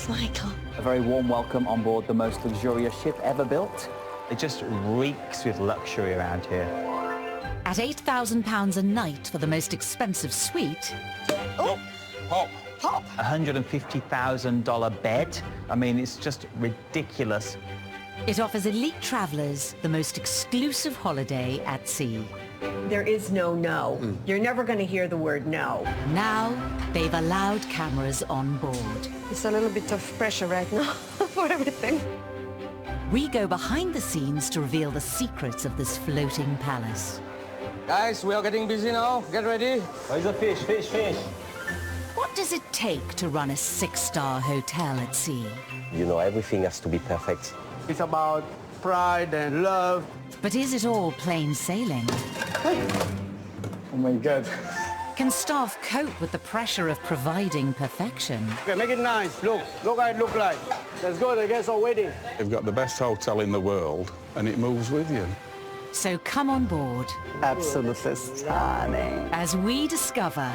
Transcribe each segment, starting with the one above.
Michael. A very warm welcome on board the most luxurious ship ever built. It just reeks with luxury around here. At £8,000 a night for the most expensive suite... Oh! Pop! Pop! $150,000 bed. I mean, it's just ridiculous. It offers elite travellers the most exclusive holiday at sea. There is no no. You're never going to hear the word no. Now, they've allowed cameras on board. It's a little bit of pressure right now for everything. We go behind the scenes to reveal the secrets of this floating palace. Guys, we are getting busy now. Get ready. Where's the fish? Fish, fish. What does it take to run a 6-star hotel at sea? You know, everything has to be perfect. It's about pride and love. But is it all plain sailing? Oh my God. Can staff cope with the pressure of providing perfection? Okay, make it nice. Look how it look like. Let's go, the guests are waiting. They've got the best hotel in the world, and it moves with you. So come on board Absolutely stunning. as we discover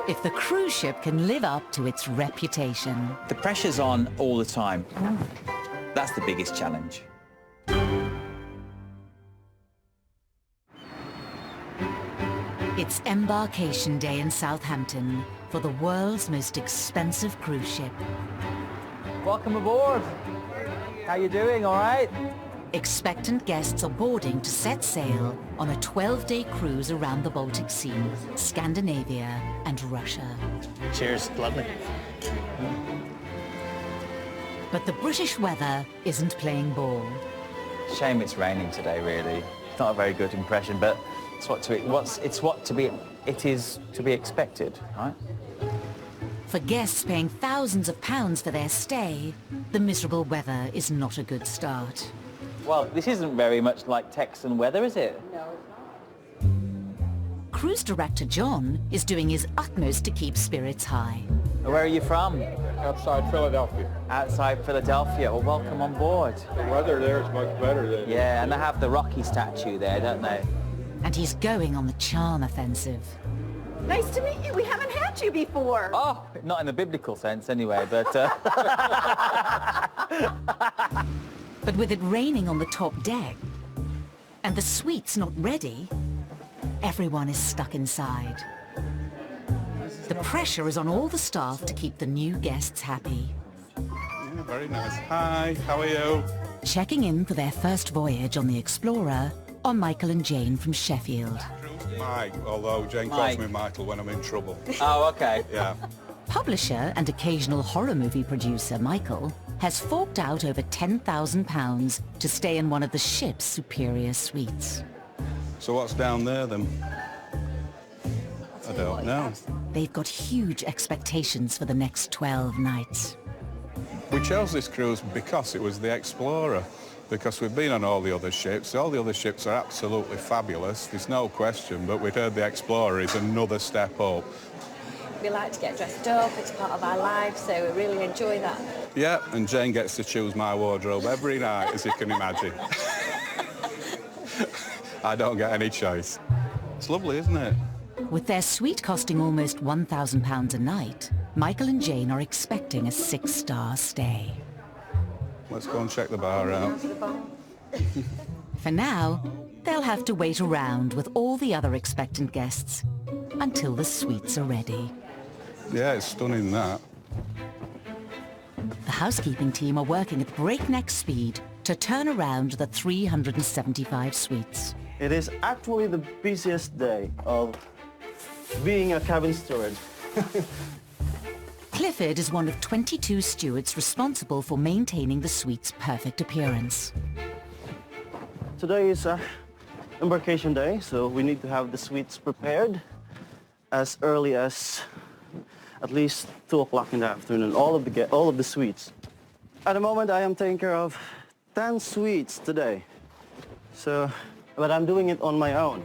if the cruise ship can live up to its reputation. The pressure's on all the time. That's the biggest challenge. It's embarkation day in Southampton for the world's most expensive cruise ship. Welcome aboard. How you doing, all right? Expectant guests are boarding to set sail on a 12-day cruise around the Baltic Sea, Scandinavia and Russia. Cheers, lovely. But the British weather isn't playing ball. Shame it's raining today, really. It's not a very good impression, but it is to be expected, right? For guests paying thousands of pounds for their stay, the miserable weather is not a good start. Well, this isn't very much like Texan weather, is it? No. Cruise director John is doing his utmost to keep spirits high. Where are you from? Outside Philadelphia. Outside Philadelphia. Well, welcome on board. The weather there is much better than... Yeah, and they have the Rocky statue there, don't they? And he's going on the charm offensive. Nice to meet you. We haven't had you before. Oh, not in the biblical sense anyway, but... But with it raining on the top deck and the suites not ready, everyone is stuck inside. The pressure is on all the staff to keep the new guests happy. Yeah, very nice. Hi, how are you? Checking in for their first voyage on the Explorer are Michael and Jane from Sheffield. Mike, although Jane calls me Michael when I'm in trouble. Oh, okay. Yeah. Publisher and occasional horror movie producer Michael has forked out over £10,000 to stay in one of the ship's superior suites. So what's down there then? I don't know. They've got huge expectations for the next 12 nights. We chose this cruise because it was the Explorer. Because we've been on all the other ships. All the other ships are absolutely fabulous, there's no question, but we've heard the Explorer is another step up. We like to get dressed up, it's part of our lives, so we really enjoy that. Yeah, and Jane gets to choose my wardrobe every night, as you can imagine. I don't get any choice. It's lovely, isn't it? With their suite costing almost £1,000 a night, Michael and Jane are expecting a 6-star stay. Let's go and check the bar out. For now, they'll have to wait around with all the other expectant guests until the suites are ready. Yeah, it's stunning, that. The housekeeping team are working at breakneck speed to turn around the 375 suites. It is actually the busiest day of being a cabin steward. Clifford is one of 22 stewards responsible for maintaining the suite's perfect appearance. Today is embarkation day, so we need to have the suites prepared as early as at least 2 o'clock in the afternoon, all of the suites. At the moment, I am taking care of 10 suites today, but I'm doing it on my own.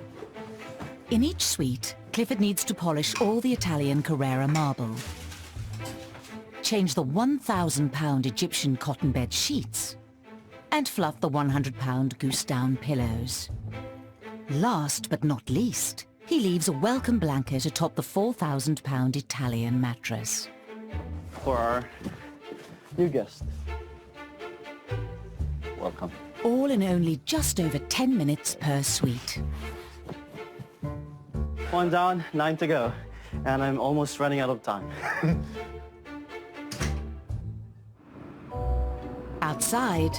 In each suite, Clifford needs to polish all the Italian Carrara marble, change the £1,000 Egyptian cotton bed sheets, and fluff the £100 goose down pillows. Last but not least, he leaves a welcome blanket atop the £4,000 Italian mattress. For our new guest. Welcome. All in only just over 10 minutes per suite. 1 down, 9 to go. And I'm almost running out of time. Outside,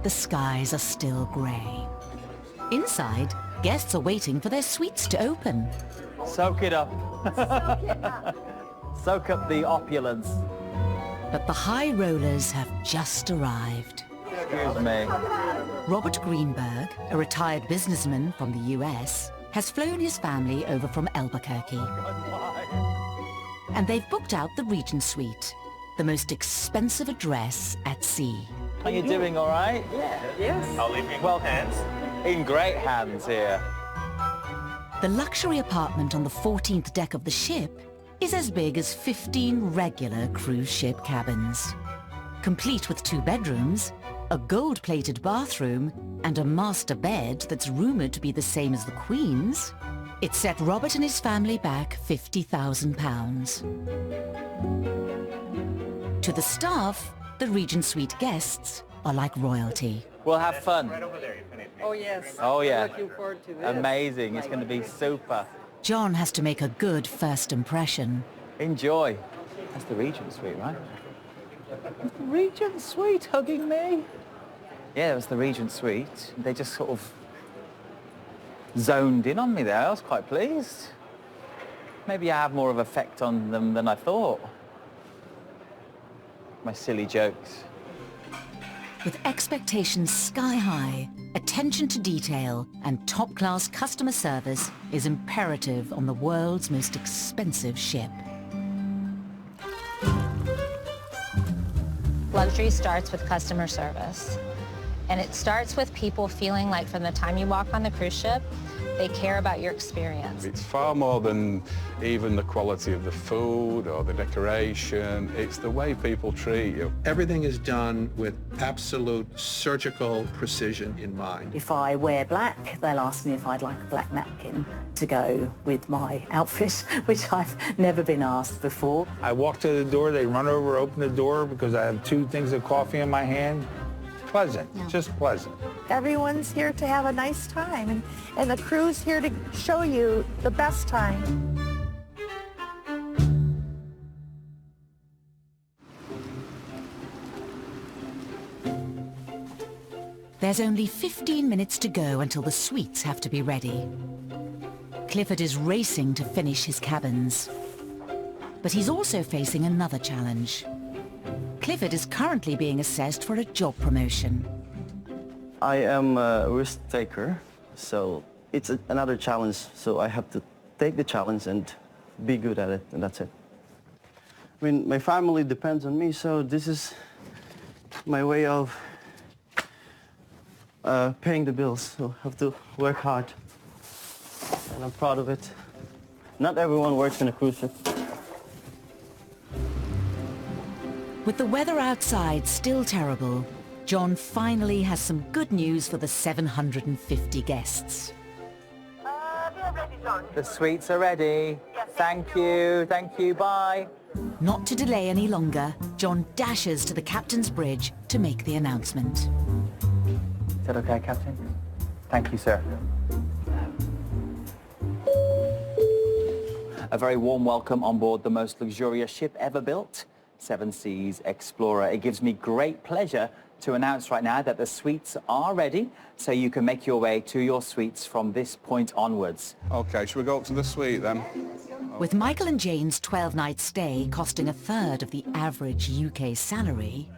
the skies are still grey. Inside, guests are waiting for their suites to open. Soak it up. Soak up the opulence. But the high rollers have just arrived. Excuse me. Robert Greenberg, a retired businessman from the US, has flown his family over from Albuquerque. And they've booked out the Regent Suite, the most expensive address at sea. Are you doing all right? Yeah. Yes. I'll leave you in hands. In great hands here. The luxury apartment on the 14th deck of the ship is as big as 15 regular cruise ship cabins. Complete with 2 bedrooms, a gold-plated bathroom, and a master bed that's rumoured to be the same as the Queen's, it set Robert and his family back £50,000. To the staff, the Regent Suite guests are like royalty. We'll have fun. Oh, yes. Oh, yeah. Looking forward to this. Amazing. It's going to be super. John has to make a good first impression. Enjoy. That's the Regent Suite, right? Regent Suite hugging me. Yeah, it was the Regent Suite. They just sort of zoned in on me there. I was quite pleased. Maybe I have more of an effect on them than I thought. My silly jokes. With expectations sky high, attention to detail and top-class customer service is imperative on the world's most expensive ship. Luxury starts with customer service. And it starts with people feeling like from the time you walk on the cruise ship, they care about your experience. It's far more than even the quality of the food or the decoration. It's the way people treat you. Everything is done with absolute surgical precision in mind. If I wear black, they'll ask me if I'd like a black napkin to go with my outfit, which I've never been asked before. I walk to the door, they run over, open the door because I have 2 things of coffee in my hand. Pleasant, just pleasant. Everyone's here to have a nice time, and the crew's here to show you the best time. There's only 15 minutes to go until the suites have to be ready. Clifford is racing to finish his cabins. But he's also facing another challenge. Clifford is currently being assessed for a job promotion. I am a risk taker, so it's another challenge, so I have to take the challenge and be good at it, and that's it. I mean, my family depends on me, so this is my way of paying the bills, so I have to work hard, and I'm proud of it. Not everyone works in a cruise ship. With the weather outside still terrible, John finally has some good news for the 750 guests. The suites are ready. Thank you, bye. Not to delay any longer, John dashes to the captain's bridge to make the announcement. Is that okay, Captain? Thank you, sir. A very warm welcome on board the most luxurious ship ever built, Seven Seas Explorer. It gives me great pleasure to announce right now that the suites are ready, so you can make your way to your suites from this point onwards. Okay, shall we go up to the suite then? With Michael and Jane's 12-night stay costing a third of the average UK salary,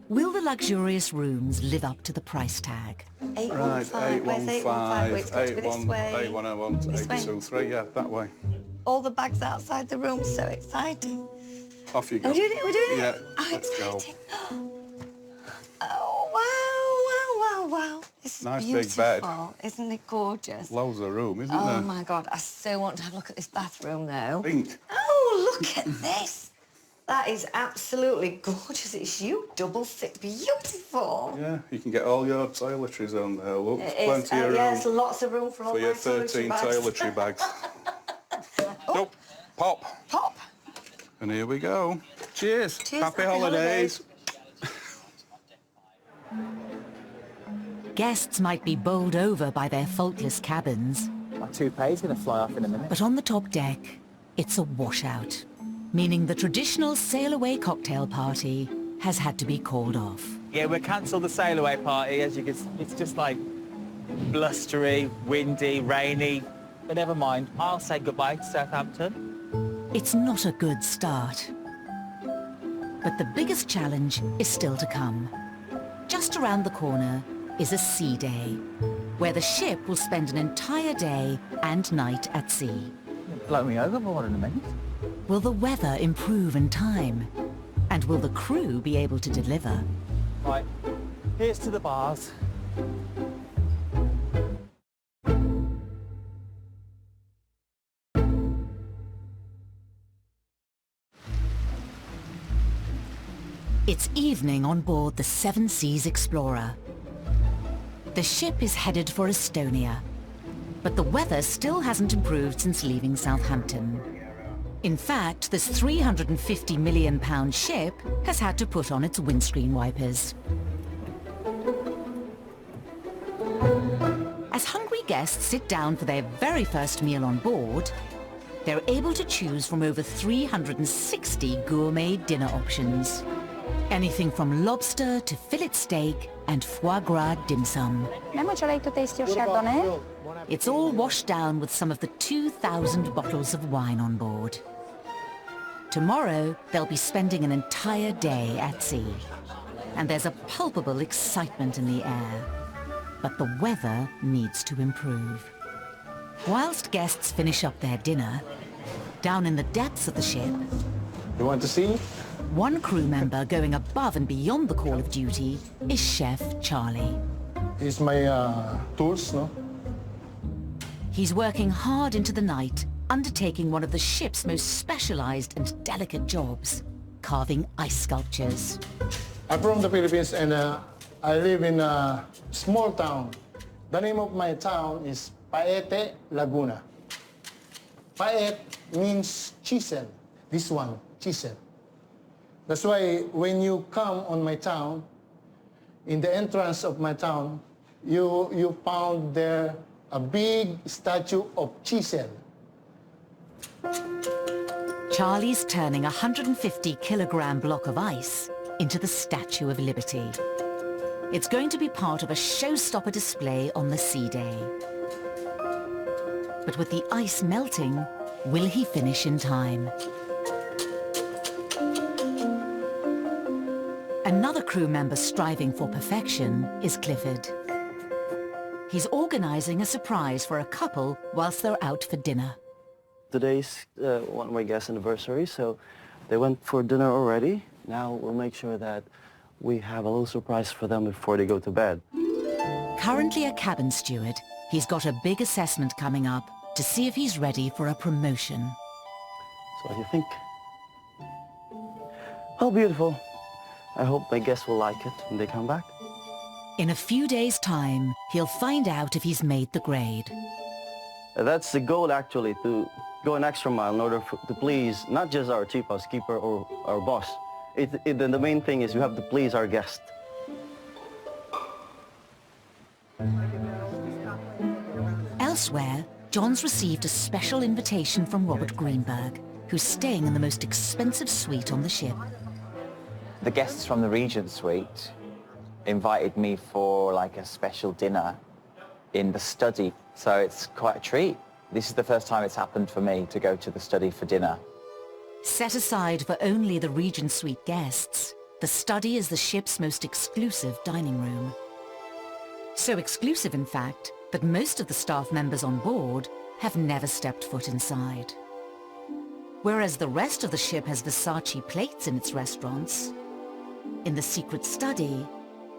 will the luxurious rooms live up to the price tag? 815, where's 815? Wait, it's got to be this way. 8101, This way. 823, yeah, that way. All the bags outside the room, so exciting. Off you go. We're doing it? Yeah, Oh, let's go. exciting. Oh, wow. This is Nice beautiful. big bed. Isn't it gorgeous? Loads of room, isn't Oh there? my God, I so want to have a look at this bathroom though. Pink. Oh, look at this. That is absolutely gorgeous. It's you, double thick, beautiful. Yeah, you can get all your toiletries on there, look. It is. Plenty of room Yes, lots of room for all for my your toiletry 13 bags. toiletry bags. Oh, pop. Pop. And here we go. Cheers. Cheers, Happy happy holidays. Guests might be bowled over by their faultless cabins, My toupee's going to fly off in a minute. but on the top deck, it's a washout, meaning the traditional sail-away cocktail party has had to be called off. Yeah, we'll cancel the sail-away party. As you can see, it's just like blustery, windy, rainy. But never mind, I'll say goodbye to Southampton. It's not a good start. But the biggest challenge is still to come. Just around the corner is a sea day, where the ship will spend an entire day and night at sea. Blow me overboard in a minute. Will the weather improve in time? And will the crew be able to deliver? Right, here's to the bars. It's evening on board the Seven Seas Explorer. The ship is headed for Estonia, but the weather still hasn't improved since leaving Southampton. In fact, this £350 million ship has had to put on its windscreen wipers. As hungry guests sit down for their very first meal on board, they're able to choose from over 360 gourmet dinner options. Anything from lobster to fillet steak and foie gras dim sum. Ma'am, would you like to taste your Chardonnay? It's all washed down with some of the 2,000 bottles of wine on board. Tomorrow, they'll be spending an entire day at sea. And there's a palpable excitement in the air. But the weather needs to improve. Whilst guests finish up their dinner, down in the depths of the ship... You want to see? One crew member going above and beyond the call of duty is Chef Charlie. It's my tools, no? He's working hard into the night, undertaking one of the ship's most specialized and delicate jobs, carving ice sculptures. I'm from the Philippines and I live in a small town. The name of my town is Paete, Laguna. Paete means chisel. This one, chisel. That's why when you come on my town, in the entrance of my town, you found there a big statue of chisel. Charlie's turning a 150-kilogram block of ice into the Statue of Liberty. It's going to be part of a showstopper display on the sea day. But with the ice melting, will he finish in time? Another crew member striving for perfection is Clifford. He's organising a surprise for a couple whilst they're out for dinner. Today's one of my guests' anniversary, so they went for dinner already. Now we'll make sure that we have a little surprise for them before they go to bed. Currently a cabin steward, he's got a big assessment coming up to see if he's ready for a promotion. So what do you think? Oh, beautiful. I hope my guests will like it when they come back. In a few days' time, he'll find out if he's made the grade. That's the goal, actually, to go an extra mile in order to please not just our chief housekeeper or our boss. The main thing is we have to please our guest. Elsewhere, John's received a special invitation from Robert Greenberg, who's staying in the most expensive suite on the ship. The guests from the Regent Suite invited me for like a special dinner in the study, so it's quite a treat. This is the first time it's happened for me to go to the study for dinner. Set aside for only the Regent Suite guests, the study is the ship's most exclusive dining room. So exclusive, in fact, that most of the staff members on board have never stepped foot inside. Whereas the rest of the ship has Versace plates in its restaurants, in the secret study,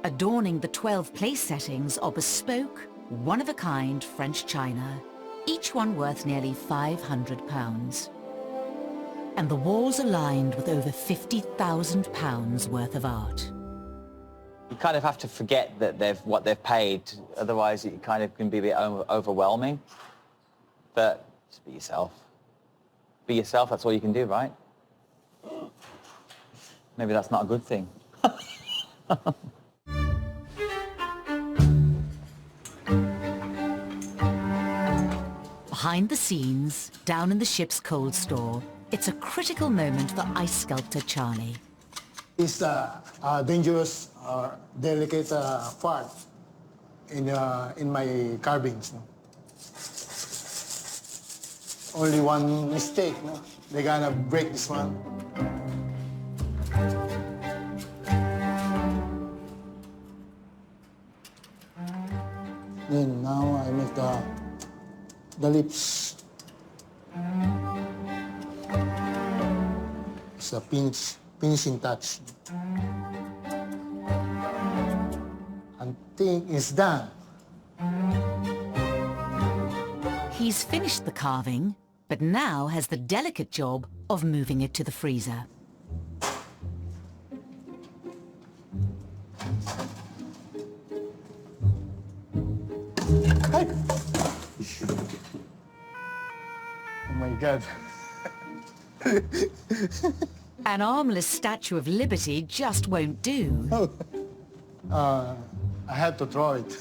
adorning the 12 place settings are bespoke, one-of-a-kind French china, each one worth nearly £500. And the walls are lined with over £50,000 worth of art. You kind of have to forget that what they've paid, otherwise it kind of can be a bit overwhelming. But just be yourself. Be yourself, that's all you can do, right? Maybe that's not a good thing. Behind the scenes, down in the ship's cold store, it's a critical moment for ice sculptor Charlie. It's a dangerous, delicate part in my carvings. No? Only one mistake, no? They're gonna break this one. Then now I make the lips. It's a finishing touch. I think it's done. He's finished the carving, but now has the delicate job of moving it to the freezer. Hi. Oh my God. An armless Statue of Liberty just won't do. I had to throw it.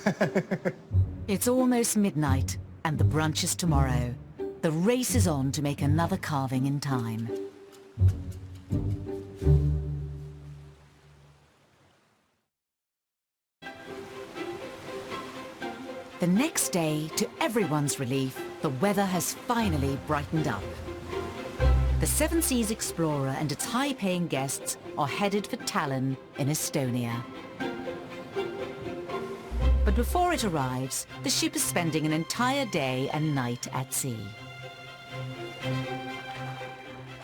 It's almost midnight, and the brunch is tomorrow. The race is on to make another carving in time. The next day, to everyone's relief, the weather has finally brightened up. The Seven Seas Explorer and its high-paying guests are headed for Tallinn in Estonia. But before it arrives, the ship is spending an entire day and night at sea.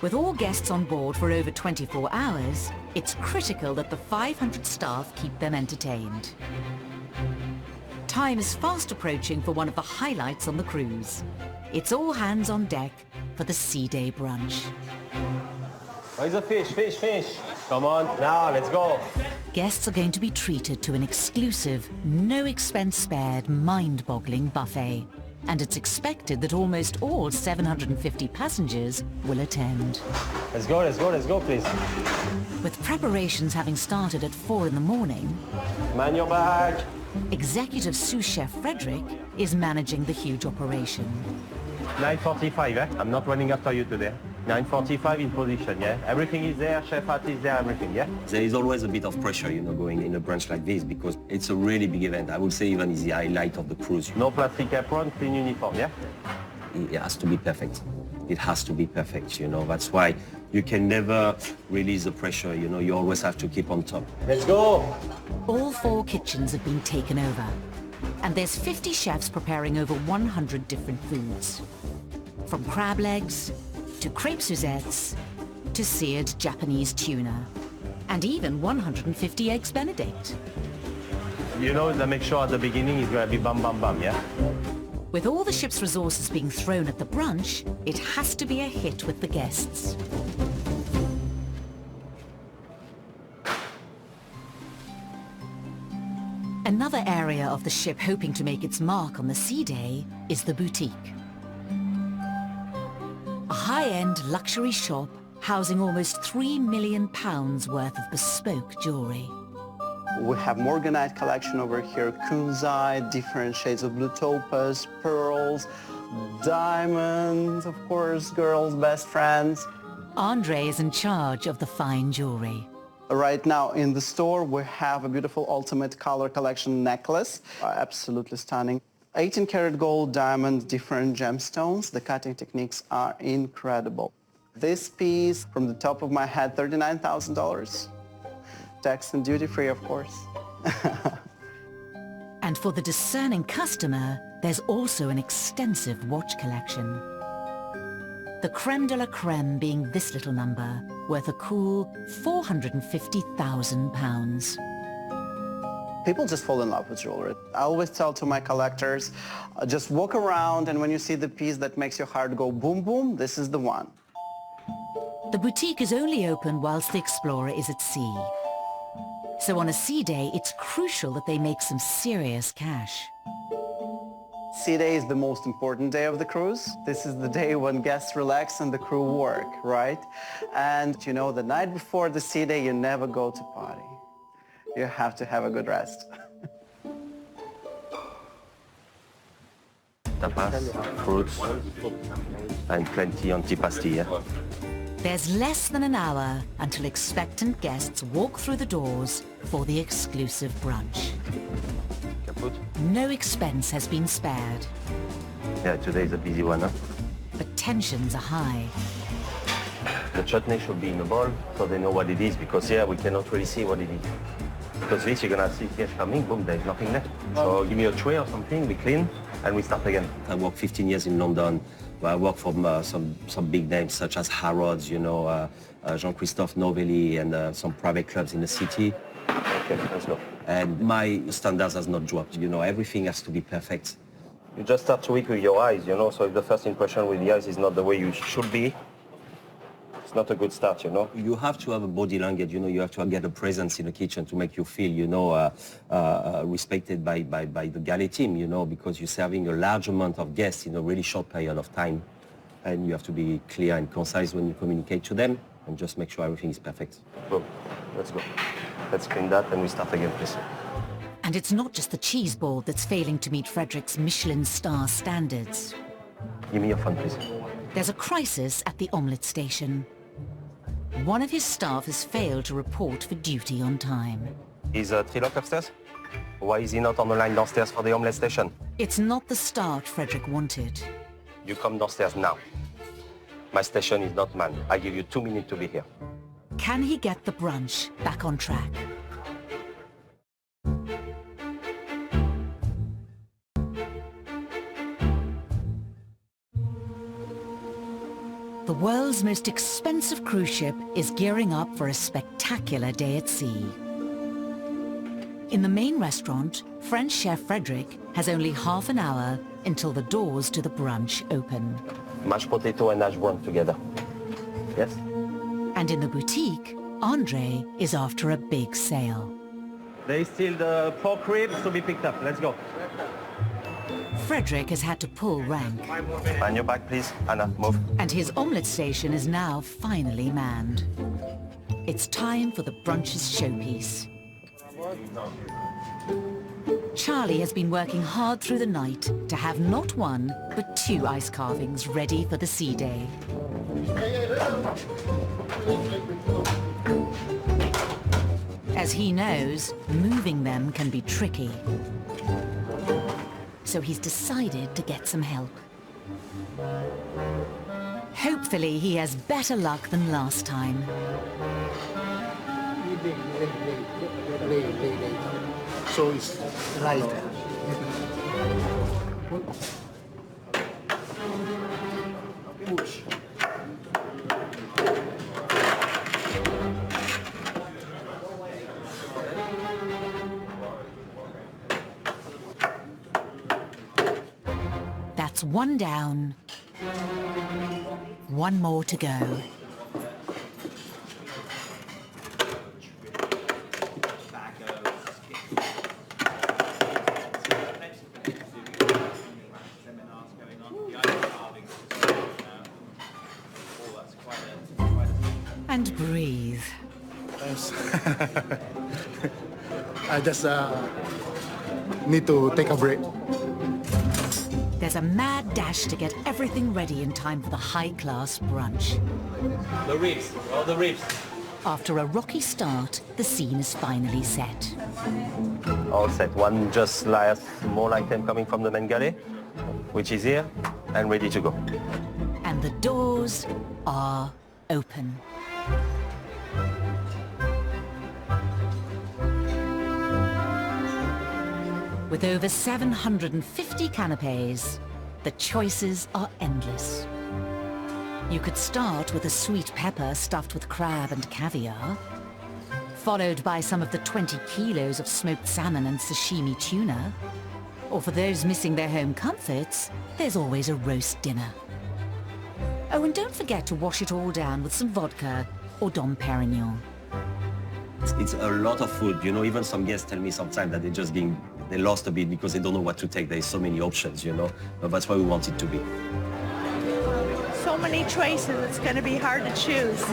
With all guests on board for over 24 hours, it's critical that the 500 staff keep them entertained. Time is fast approaching for one of the highlights on the cruise. It's all hands on deck for the Sea Day brunch. Where's the fish? Fish, fish. Come on, now, let's go. Guests are going to be treated to an exclusive, no-expense-spared, mind-boggling buffet. And it's expected that almost all 750 passengers will attend. Let's go, please. With preparations having started at 4 in the morning, Man your bag. Executive sous chef Frederick is managing the huge operation. 9:45, eh? I'm not running after you today. 9:45 in position, yeah? Everything is there, chef hat is there, everything, yeah? There is always a bit of pressure, you know, going in a brunch like this because it's a really big event. I would say even it's the highlight of the cruise. No plastic apron, clean uniform, yeah? It has to be perfect. It has to be perfect, you know. That's why you can never release the pressure, you know. You always have to keep on top. Let's go! All 4 kitchens have been taken over. And there's 50 chefs preparing over 100 different foods. From crab legs, to crepe Suzettes, to seared Japanese tuna, and even 150 eggs Benedict. You know that make sure at the beginning it's gonna be bam, bam, bam, yeah? With all the ship's resources being thrown at the brunch, it has to be a hit with the guests. Another area of the ship hoping to make its mark on the Sea Day is the boutique. A high-end luxury shop housing almost £3 million worth of bespoke jewelry. We have Morganite collection over here, kunzite, different shades of blue topaz, pearls, diamonds, of course, girls' best friends. Andre is in charge of the fine jewelry. Right now in the store we have a beautiful ultimate color collection necklace, absolutely stunning. 18 karat gold, diamond, different gemstones. The cutting techniques are incredible. This piece, from the top of my head, $39,000. Tax and duty free, of course. And for the discerning customer, there's also an extensive watch collection. The creme de la creme being this little number, worth a cool £450,000. People just fall in love with jewelry. I always tell to my collectors, just walk around and when you see the piece that makes your heart go boom boom, this is the one. The boutique is only open whilst the Explorer is at sea. So on a sea day, it's crucial that they make some serious cash. Sea day is the most important day of the cruise. This is the day when guests relax and the crew work, right? And you know, the night before the sea day, you never go to party. You have to have a good rest. tapas, fruits, and plenty antipasti, yeah? There's less than an hour until expectant guests walk through the doors for the exclusive brunch. Kaput? No expense has been spared, Yeah, today is a busy one, huh? but tensions are high. The chutney should be in the bowl so they know what it is, because here we cannot really see what it is. Because this, you're gonna see guests coming, boom, there's nothing left. So give me a tray or something, we clean, and we start again. I worked 15 years in London, where I worked for some big names such as Harrods, you know, Jean-Christophe Novelli, and some private clubs in the city. Okay, let's go. And my standards has not dropped, you know, everything has to be perfect. You just start to eat with your eyes, you know, so if the first impression with the eyes is not the way you should be, it's not a good start, you know. You have to have a body language, you know, you have to get a presence in the kitchen to make you feel, you know, respected by the galley team, you know, because you're serving a large amount of guests in a really short period of time. And you have to be clear and concise when you communicate to them and just make sure everything is perfect. Boom, let's go. Let's clean that and we start again, please. And it's not just the cheese board that's failing to meet Frederick's Michelin star standards. Give me your phone, please. There's a crisis at the omelette station. One of his staff has failed to report for duty on time. Is Trilok upstairs? Why is he not on the line downstairs for the omelette station? It's not the start Frederick wanted. You come downstairs now. My station is not manned. I give you 2 minutes to be here. Can he get the brunch back on track? The world's most expensive cruise ship is gearing up for a spectacular day at sea. In the main restaurant, French chef Frederick has only half an hour until the doors to the brunch open. Mashed potato and hash brown together. Yes? And in the boutique, Andre is after a big sale. There is still the pork ribs to be picked up. Let's go. Frederick has had to pull rank. And your bag, please. Anna, move. And his omelette station is now finally manned. It's time for the brunch's showpiece. Charlie has been working hard through the night to have not one, but 2 ice carvings ready for the sea day. As he knows, moving them can be tricky. So he's decided to get some help. Hopefully he has better luck than last time. So it's right. Push. That's 1 down. 1 more to go. And breathe. Thanks. I just need to take a break. There's a mad dash to get everything ready in time for the high-class brunch. The ribs, all the ribs. After a rocky start, the scene is finally set. All set. One just last small item coming from the main galley, which is here and ready to go. And the doors are open. With over 750 canapes, the choices are endless. You could start with a sweet pepper stuffed with crab and caviar, followed by some of the 20 kilos of smoked salmon and sashimi tuna. Or for those missing their home comforts, there's always a roast dinner. Oh, and don't forget to wash it all down with some vodka or Dom Perignon. It's a lot of food, you know, even some guests tell me sometimes that they lost a bit because they don't know what to take. There's so many options, you know, but that's why we want it to be. So many choices, it's going to be hard to choose.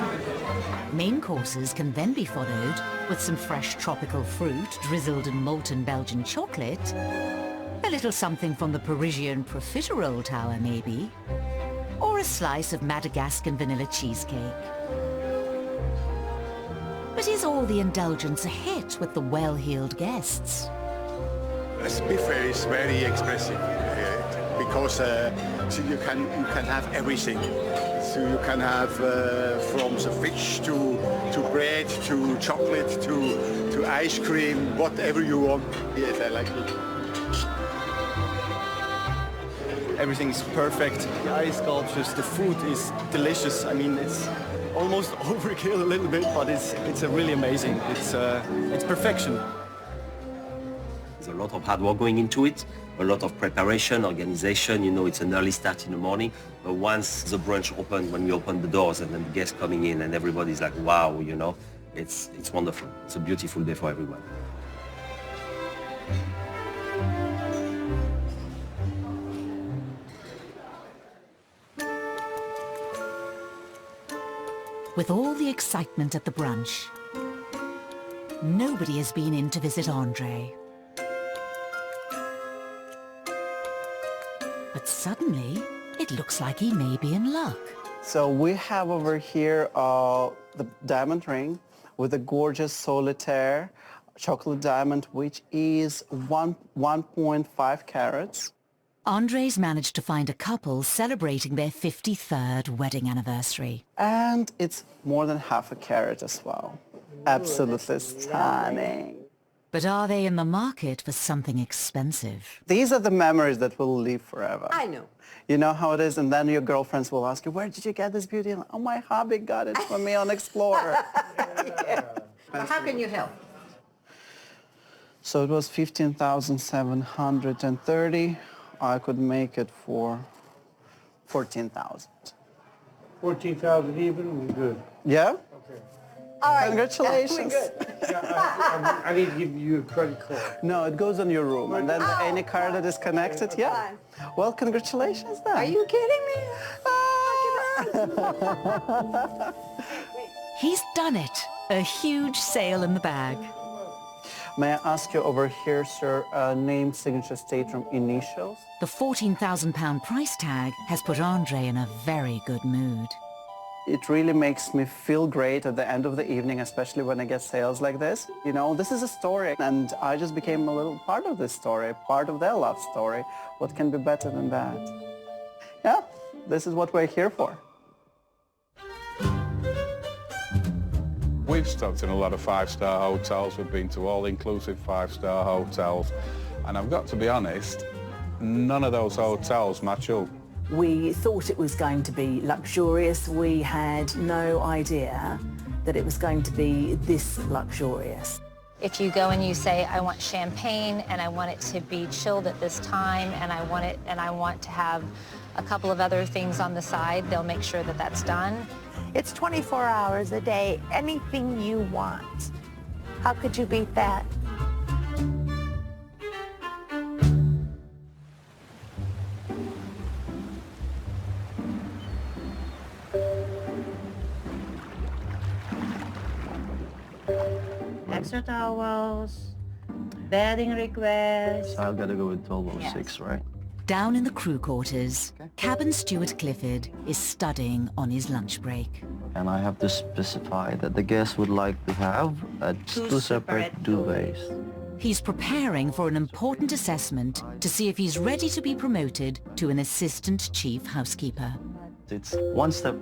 Main courses can then be followed with some fresh tropical fruit drizzled in molten Belgian chocolate. A little something from the Parisian profiterole tower, maybe. Or a slice of Madagascan vanilla cheesecake. But is all the indulgence a hit with the well-heeled guests? This buffet is very expressive because so you can have everything. So you can have from the fish to bread to chocolate to ice cream, whatever you want. Yes, I like it. Everything's perfect. The ice sculptures, the food is delicious. I mean, it's almost overkill a little bit, but it's really amazing. It's perfection. There's a lot of hard work going into it, a lot of preparation, organization. You know, it's an early start in the morning, but once the brunch opened, when we opened the doors and then the guests coming in and everybody's like, wow, you know, it's wonderful. It's a beautiful day for everyone. With all the excitement at the brunch, nobody has been in to visit Andre. But suddenly, it looks like he may be in luck. So we have over here the diamond ring with a gorgeous solitaire chocolate diamond, which is 1.5 carats. Andre's managed to find a couple celebrating their 53rd wedding anniversary. And it's more than half a carat as well. Absolutely stunning. But are they in the market for something expensive? These are the memories that will live forever. I know. You know how it is, and then your girlfriends will ask you, where did you get this beauty? And, oh, my hubby got it for me on Explorer. Yeah. Well, how can you help? So it was 15,730. I could make it for 14,000. 14,000 even? We're good. Yeah? Okay. All right. Congratulations. We're good. I need to give you a credit card. No, it goes on your room, and then any card that is connected, yeah. Well, congratulations then. Are you kidding me? He's done it. A huge sale in the bag. May I ask you over here, sir, name, signature, stateroom, initials? The £14,000 price tag has put Andre in a very good mood. It really makes me feel great at the end of the evening, especially when I get sales like this. You know, this is a story, and I just became a little part of this story, part of their love story. What can be better than that? Yeah, this is what we're here for. We've stopped in a lot of five-star hotels. We've been to all-inclusive five-star hotels. And I've got to be honest, none of those hotels match up. We thought it was going to be luxurious. We had no idea that it was going to be this luxurious. If you go and you say, I want champagne and I want it to be chilled at this time and I want to have a couple of other things on the side, they'll make sure that that's done. It's 24 hours a day, anything you want. How could you beat that? Extra towels, bedding requests. So I've got to go with 1206, right? Down in the crew quarters, cabin steward Clifford is studying on his lunch break. And I have to specify that the guest would like to have two separate duvets. He's preparing for an important assessment to see if he's ready to be promoted to an assistant chief housekeeper. It's one step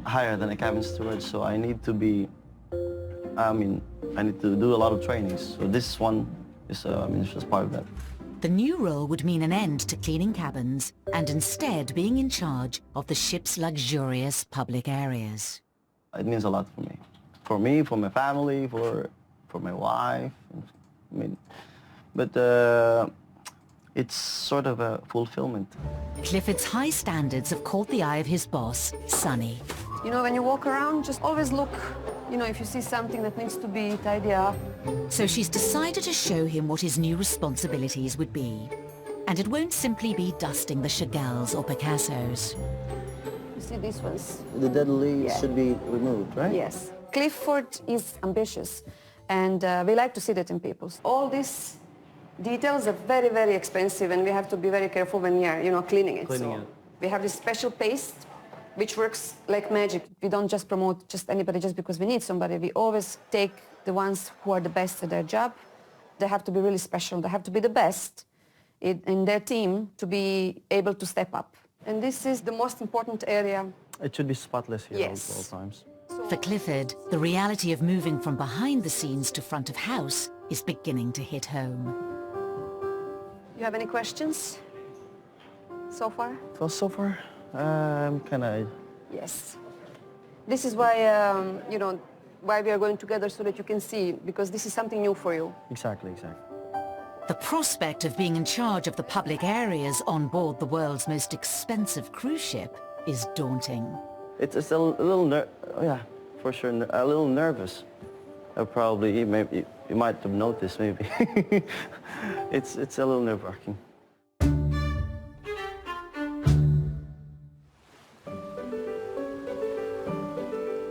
higher than a cabin steward, so I need to be, I need to do a lot of trainings. So this one is, it's just part of that. The new role would mean an end to cleaning cabins and instead being in charge of the ship's luxurious public areas. It means a lot for me, for my family, for my wife. But it's sort of a fulfillment. Clifford's high standards have caught the eye of his boss, Sonny. You know, when you walk around, just always look, if you see something that needs to be tidied up. So she's decided to show him what his new responsibilities would be. And it won't simply be dusting the Chagalls or Picassos. You see these ones? The dead leaves should be removed, right? Yes. Clifford is ambitious, and we like to see that in people. All this Details are very, very expensive, and we have to be very careful when we are, cleaning it. We have this special paste, which works like magic. We don't just promote just anybody just because we need somebody. We always take the ones who are the best at their job. They have to be really special. They have to be the best in their team to be able to step up. And this is the most important area. It should be spotless here at all times. For Clifford, the reality of moving from behind the scenes to front of house is beginning to hit home. You have any questions so far? Well, so far, kind of... Yes. This is why, why we are going together, so that you can see, because this is something new for you. Exactly. The prospect of being in charge of the public areas on board the world's most expensive cruise ship is daunting. It's a little, yeah, for sure, a little nervous. Probably, maybe you might have noticed, maybe. It's a little nerve-wracking.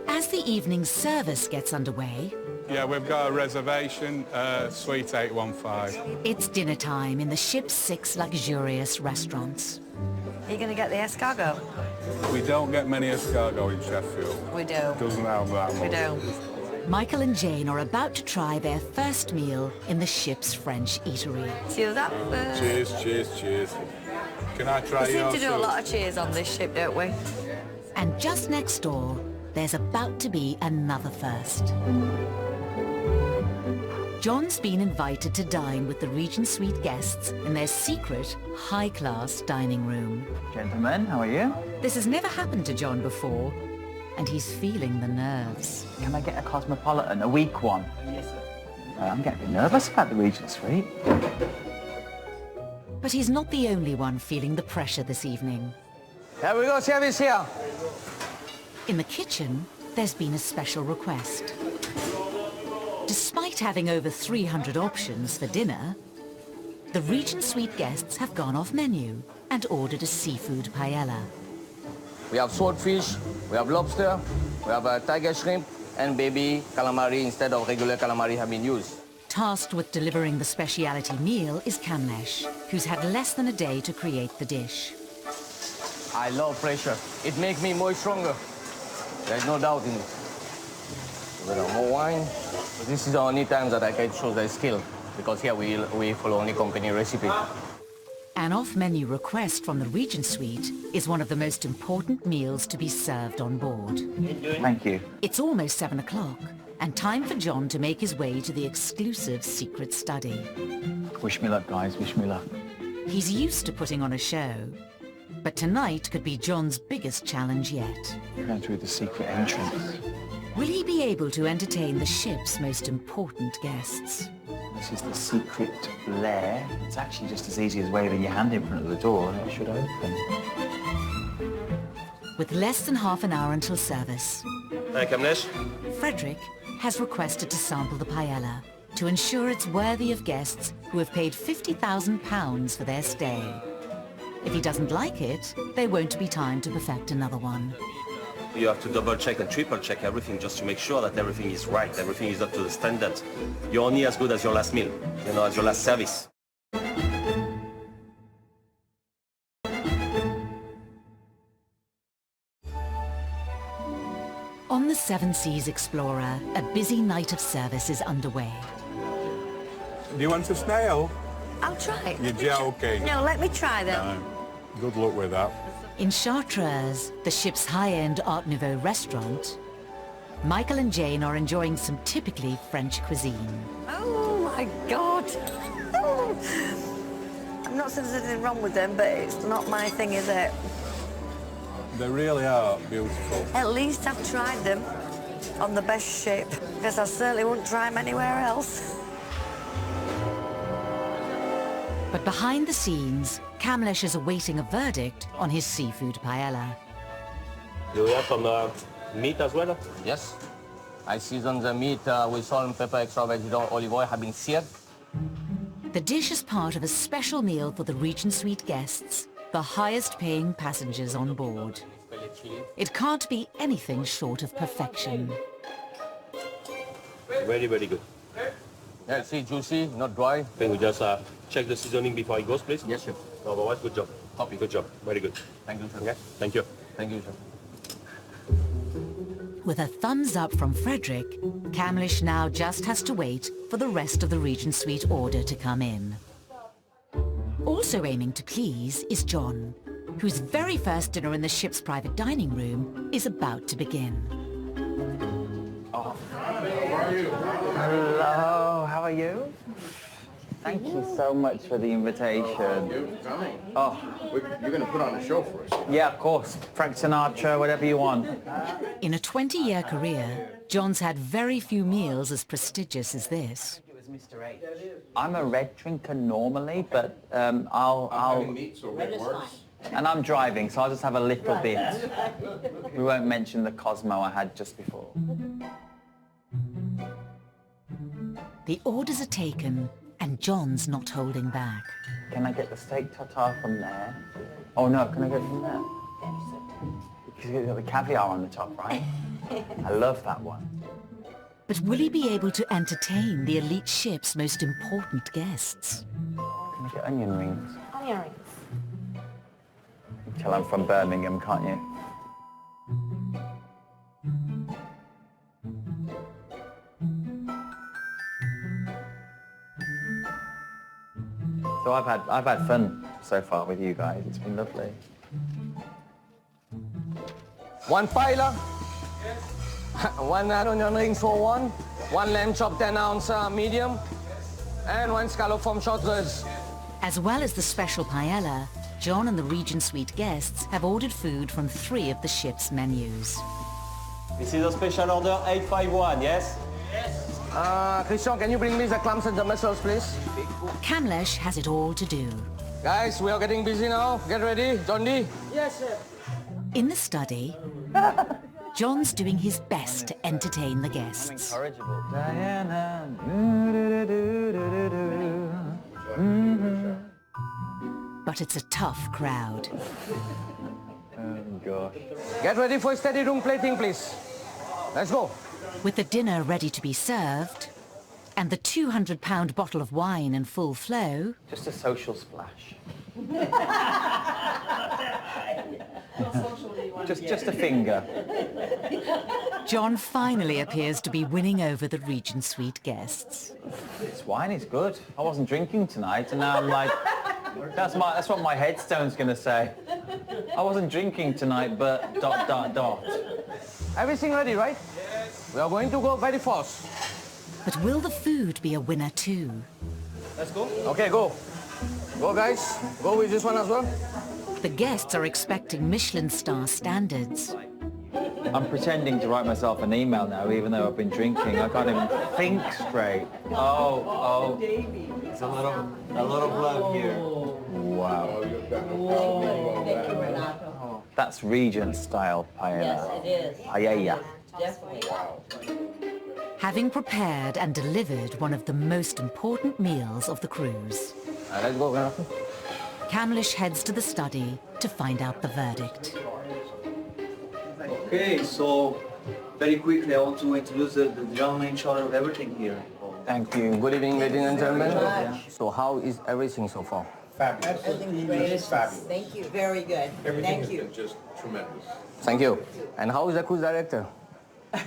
As the evening service gets underway... Yeah, we've got a reservation, Suite 815. It's dinner time in the ship's 6 luxurious restaurants. Are you going to get the escargot? We don't get many escargot in Sheffield. We do. Doesn't have that much. We do. Michael and Jane are about to try their first meal in the ship's French eatery. Cheers up. Cheers. Can I try We seem yours? to do a lot of cheers on this ship, don't we? And just next door, there's about to be another first. John's been invited to dine with the Regent Suite guests in their secret, high-class dining room. Gentlemen, how are you? This has never happened to John before, and he's feeling the nerves. Can I get a Cosmopolitan, a weak one? Yes, sir. I'm getting a bit nervous about the Regent Suite. But he's not the only one feeling the pressure this evening. Here we go, service here. In the kitchen, there's been a special request. Despite having over 300 options for dinner, the Regent Suite guests have gone off menu and ordered a seafood paella. We have swordfish, we have lobster, we have tiger shrimp, and baby calamari instead of regular calamari have been used. Tasked with delivering the speciality meal is Kamlesh, who's had less than a day to create the dish. I love pressure. It makes me more stronger. There's no doubt in it. A little more wine. This is the only time that I can show the skill, because here we follow only company recipe. An off-menu request from the Regent Suite is one of the most important meals to be served on board. Thank you. It's almost 7 o'clock, and time for John to make his way to the exclusive secret study. Wish me luck, guys. Wish me luck. He's used to putting on a show, but tonight could be John's biggest challenge yet. Going through the secret entrance. Will he be able to entertain the ship's most important guests? This is the secret lair. It's actually just as easy as waving your hand in front of the door and it should open. With less than half an hour until service, Kamlesh? Frederick has requested to sample the paella to ensure it's worthy of guests who have paid £50,000 for their stay. If he doesn't like it, there won't be time to perfect another one. You have to double check and triple check everything just to make sure that everything is right, everything is up to the standard. You're only as good as your last meal, as your last service. On the Seven Seas Explorer, a busy night of service is underway. Do you want a snail? I'll try. You're joking. No, let me try them. No. Good luck with that. In Chartreuse, the ship's high-end Art Nouveau restaurant, Michael and Jane are enjoying some typically French cuisine. Oh my God! I'm not saying there's anything wrong with them, but it's not my thing, is it? They really are beautiful. At least I've tried them on the best ship, because I certainly wouldn't try them anywhere else. But behind the scenes, Kamlesh is awaiting a verdict on his seafood paella. Do we have some meat as well? Yes. I season the meat with salt and pepper, extra vegetable, olive oil, have been seared. The dish is part of a special meal for the Regent Suite guests, the highest-paying passengers on board. It can't be anything short of perfection. Very, very good. Healthy, juicy, not dry. I think we just check the seasoning before it goes, please? Yes, sir. Otherwise, good job. Copy. Good job. Very good. Thank you, sir. Okay. Thank you. Thank you, sir. With a thumbs up from Frederick, Kamlesh now just has to wait for the rest of the Regent Suite order to come in. Also aiming to please is John, whose very first dinner in the ship's private dining room is about to begin. Oh. Hello, how are you? Thank you so much for the invitation. Oh, you're going to put on a show for us. Yeah, of course. Frank Sinatra, whatever you want. In a 20-year career, John's had very few meals as prestigious as this. I'm a red drinker normally, but I'll... having meat, so red works. And I'm driving, so I'll just have a little bit. We won't mention the Cosmo I had just before. The orders are taken, and John's not holding back. Can I get the steak tartare from there? Oh no, can I get it from there? Because you've got the caviar on the top, right? I love that one. But will he be able to entertain the elite ship's most important guests? Can I get onion rings? Onion rings. You can tell I'm from Birmingham, can't you? So I've had fun so far with you guys. It's been lovely. One piler. Yes. One onion rings for one. One lamb chop 10-ounce medium. And one scallop from short ribs. As well as the special paella, John and the Regent Suite guests have ordered food from 3 of the ship's menus. This is a special order 851, yes? Christian, can you bring me the clams and the mussels, please? Kamlesh has it all to do. Guys, we are getting busy now. Get ready. John D. Yes, sir. In the study, John's doing his best to entertain the guests. Incorrigible. Diana. But it's a tough crowd. Oh, gosh. Get ready for steady room plating, please. Let's go. With the dinner ready to be served, and the 200-pound bottle of wine in full flow... Just a social splash. just a finger. John finally appears to be winning over the Regent Suite guests. This wine is good. I wasn't drinking tonight, and now I'm like... That's what my headstone's going to say. I wasn't drinking tonight, but ... Everything ready, right? Yes. We are going to go very fast. But will the food be a winner too? Let's go. Okay, go. Go, guys. Go with this one as well. The guests are expecting Michelin star standards. I'm pretending to write myself an email now, even though I've been drinking. I can't even think straight. Oh. It's a lot of love here. Wow. That's Regent-style paella. Yes, it is. Paella. Definitely. Having prepared and delivered one of the most important meals of the cruise. Let's go, Jonathan. Kamlesh heads to the study to find out the verdict. Okay, so very quickly I want to introduce the gentleman in charge of everything here. Thank you. Good evening, ladies and gentlemen. So how is everything so far? Fabulous. Everything's Fabulous. Thank you. Very good. Everything Thank you. has been just tremendous. Thank you. And how is the cruise director?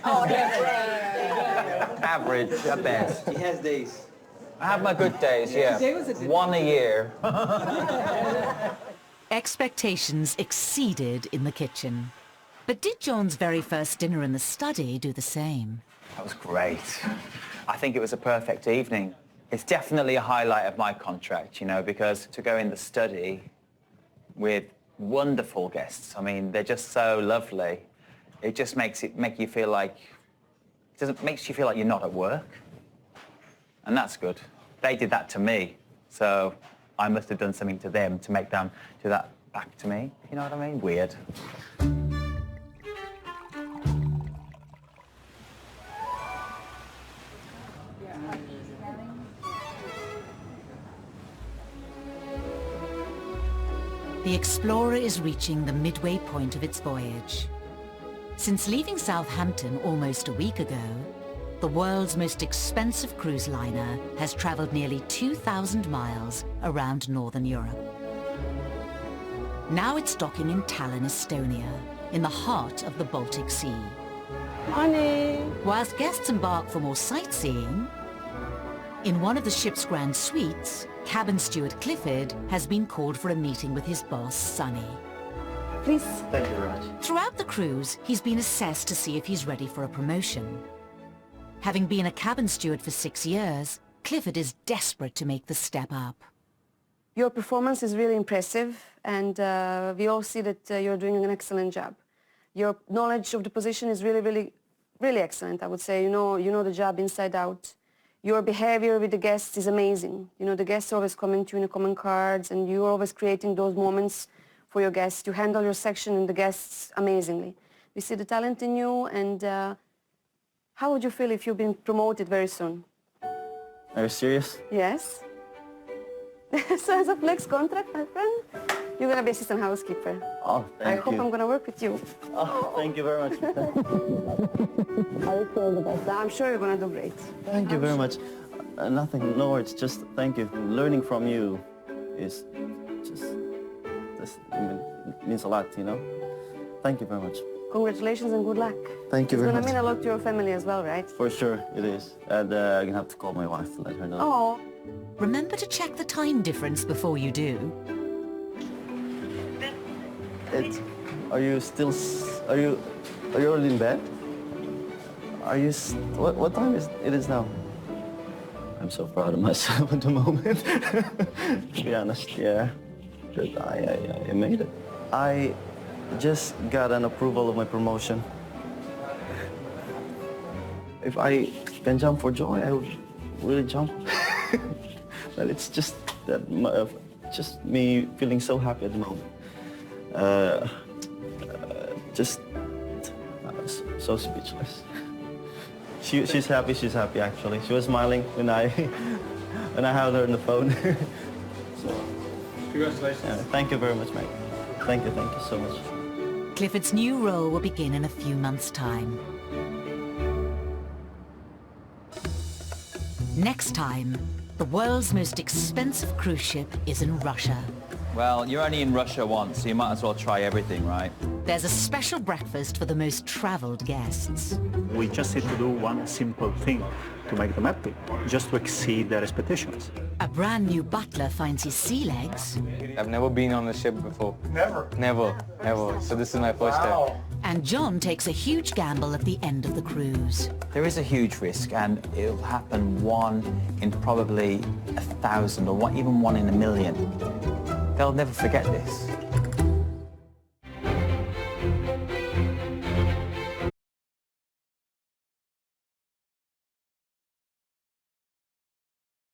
Oh, that's right. Average at best. He has days. I have my good days, yeah. Today was a good One a year. Expectations exceeded in the kitchen. But did John's very first dinner in the study do the same? That was great. I think it was a perfect evening. It's definitely a highlight of my contract, you know, because to go in the study with wonderful guests, I mean, they're just so lovely. It just makes you feel like you're not at work. And that's good. They did that to me, so I must have done something to them to make them do that back to me. You know what I mean? Weird. The Explorer is reaching the midway point of its voyage. Since leaving Southampton almost a week ago, the world's most expensive cruise liner has traveled nearly 2,000 miles around Northern Europe. Now it's docking in Tallinn, Estonia, in the heart of the Baltic Sea. Honey! Whilst guests embark for more sightseeing, in one of the ship's grand suites, cabin steward Clifford has been called for a meeting with his boss, Sonny. Please. Thank you very much. Throughout the cruise, he's been assessed to see if he's ready for a promotion. Having been a cabin steward for 6 years, Clifford is desperate to make the step up. Your performance is really impressive, and we all see that you're doing an excellent job. Your knowledge of the position is really excellent, I would say. You know the job inside out. Your behavior with the guests is amazing. You know, the guests always coming to you in common cards, and you're always creating those moments for your guests. You handle your section and the guests amazingly. We see the talent in you, and how would you feel if you've been promoted very soon? Are you serious? Yes. So as a flex contract, my friend, you're going to be assistant housekeeper. Oh, thank you. I hope I'm going to work with you. Oh, thank you very much. I wish you all the best. I'm sure you're going to do great. Thank you very much. Nothing, no words, just thank you. Learning from you is just it means a lot, you know? Thank you very much. Congratulations and good luck. Thank you very much. It's going to mean a lot to your family as well, right? For sure, it is. And I'm going to have to call my wife to let her know. Oh. Remember to check the time difference before you do. Are you already in bed? Are you, what time is it is now? I'm so proud of myself at the moment. To be honest, yeah. But I made it. I just got an approval of my promotion. If I can jump for joy, I would really jump. But it's just that, just me feeling so happy at the moment. Just so speechless. She's happy actually. She was smiling when I had her on the phone. So, congratulations. Thank you very much, Meg. Thank you so much. Clifford's new role will begin in a few months' time. Next time, the world's most expensive cruise ship is in Russia. Well, you're only in Russia once, so you might as well try everything, right? There's a special breakfast for the most traveled guests. We just need to do one simple thing to make them happy, just to exceed their expectations. A brand new butler finds his sea legs. I've never been on a ship before. Never? Never. So this is my first time. And John takes a huge gamble at the end of the cruise. There is a huge risk, and it'll happen one in probably 1,000 or even one in 1,000,000. They'll never forget this.